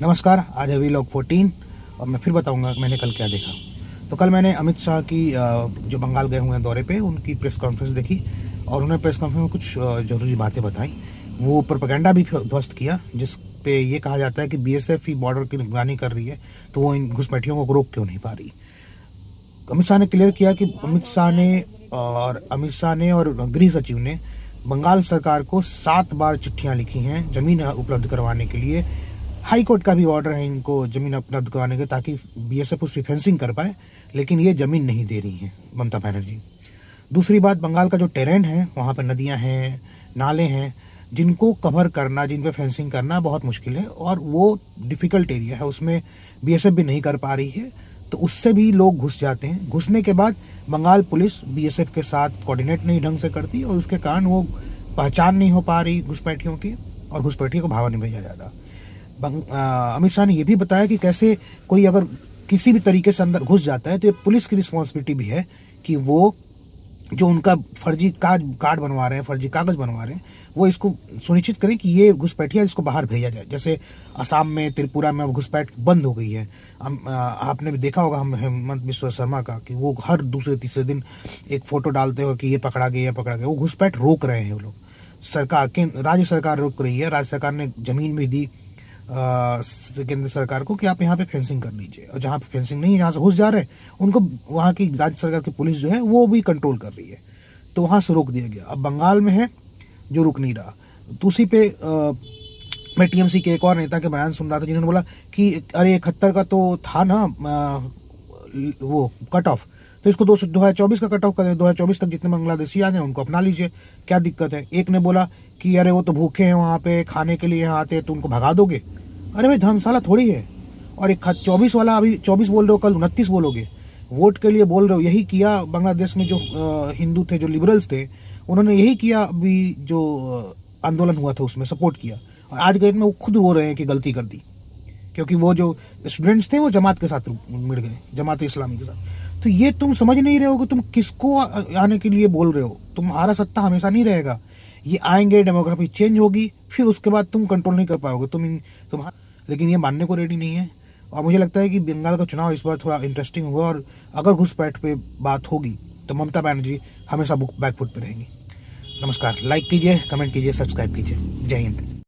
नमस्कार, आज है वीलॉग 14 और मैं फिर बताऊंगा कि मैंने कल क्या देखा। तो कल मैंने अमित शाह की जो बंगाल गए हुए हैं दौरे पे, उनकी प्रेस कॉन्फ्रेंस देखी और उन्होंने प्रेस कॉन्फ्रेंस में कुछ ज़रूरी बातें बताई। वो प्रोपेगेंडा भी ध्वस्त किया जिस पे ये कहा जाता है कि बीएसएफ ही बॉर्डर की निगरानी कर रही है, तो वो इन घुसपैठियों को रोक क्यों नहीं पा रही। अमित शाह ने क्लियर किया कि अमित शाह ने और गृह सचिव ने बंगाल सरकार को 7 बार चिट्ठियां लिखी हैं जमीन उपलब्ध करवाने के लिए। हाई कोर्ट का भी ऑर्डर है इनको जमीन उपलब्ध करवाने के, ताकि बीएसएफ उस पर फेंसिंग कर पाए, लेकिन ये जमीन नहीं दे रही हैं ममता बनर्जी। दूसरी बात, बंगाल का जो टेरेन है, वहाँ पर नदियाँ हैं, नाले हैं, जिनको कवर करना, जिन पे फेंसिंग करना बहुत मुश्किल है और वो डिफ़िकल्ट एरिया है, उसमें बीएसएफ भी नहीं कर पा रही है, तो उससे भी लोग घुस जाते हैं। घुसने के बाद बंगाल पुलिस बीएसएफ के साथ कोऑर्डिनेट नहीं ढंग से करती और उसके कारण वो पहचान नहीं हो पा रही घुसपैठियों की और घुसपैठियों को भागा नहीं भेजा जाता। अमित शाह ने यह भी बताया कि कैसे कोई अगर किसी भी तरीके से अंदर घुस जाता है तो ये पुलिस की रिस्पॉन्सिबिलिटी भी है कि वो जो उनका फर्जी कार्ड बनवा रहे हैं, फर्जी कागज बनवा रहे हैं, वो इसको सुनिश्चित करें कि ये घुसपैठिया इसको बाहर भेजा जाए। जैसे असम में, त्रिपुरा में अब घुसपैठ बंद हो गई है। आपने भी देखा होगा हेमंत बिस्वा शर्मा का कि वो हर दूसरे तीसरे दिन एक फोटो डालते हो कि ये पकड़ा गया, वो घुसपैठ रोक रहे हैं वो लोग। राज्य सरकार रोक रही है। राज्य सरकार ने जमीन भी दी केंद्र सरकार को कि आप यहाँ पे फेंसिंग कर लीजिए, और जहाँ पे फेंसिंग नहीं है, जहाँ से घुस जा रहे हैं, उनको वहाँ की राज्य सरकार की पुलिस जो है वो भी कंट्रोल कर रही है, तो वहाँ से रोक दिया गया। अब बंगाल में है जो रुक नहीं रहा। तो उसी पे मैं टीएमसी के एक और नेता के बयान सुन रहा था जिन्होंने बोला कि अरे 71 का तो था ना वो कट ऑफ, तो इसको 2024 का कट ऑफ कर दें। 2024 तक जितने बांग्लादेशी आ गए उनको अपना लीजिए, क्या दिक्कत है। एक ने बोला कि अरे वो तो भूखे हैं, वहाँ पे खाने के लिए यहाँ आते हैं, तो उनको भगा दोगे। अरे भाई, धर्मशाला थोड़ी है। और एक 24 वाला, अभी 24 बोल रहे हो, कल 29 बोलोगे। वोट के लिए बोल रहे हो। यही किया बांग्लादेश में जो हिंदू थे, जो लिबरल्स थे, उन्होंने यही किया। अभी जो आंदोलन हुआ था उसमें सपोर्ट किया, और आज के डेट में वो खुद रो रहे हैं कि गलती कर दी, क्योंकि वो जो स्टूडेंट्स थे वो जमात के साथ मिल गए, जमात इस्लामी के साथ। तो ये तुम समझ नहीं रहे हो कि तुम किसको आने के लिए बोल रहे हो। तुम्हारा सत्ता हमेशा नहीं रहेगा। ये आएंगे, डेमोग्राफी चेंज होगी, फिर उसके बाद तुम कंट्रोल नहीं कर पाओगे लेकिन ये मानने को रेडी नहीं है। और मुझे लगता है कि बंगाल का चुनाव इस बार थोड़ा इंटरेस्टिंग होगा, और अगर घुसपैठ पे बात होगी तो ममता बनर्जी हमेशा बैकफुट पे रहेंगी। नमस्कार, लाइक कीजिए, कमेंट कीजिए, सब्सक्राइब कीजिए। जय हिंद।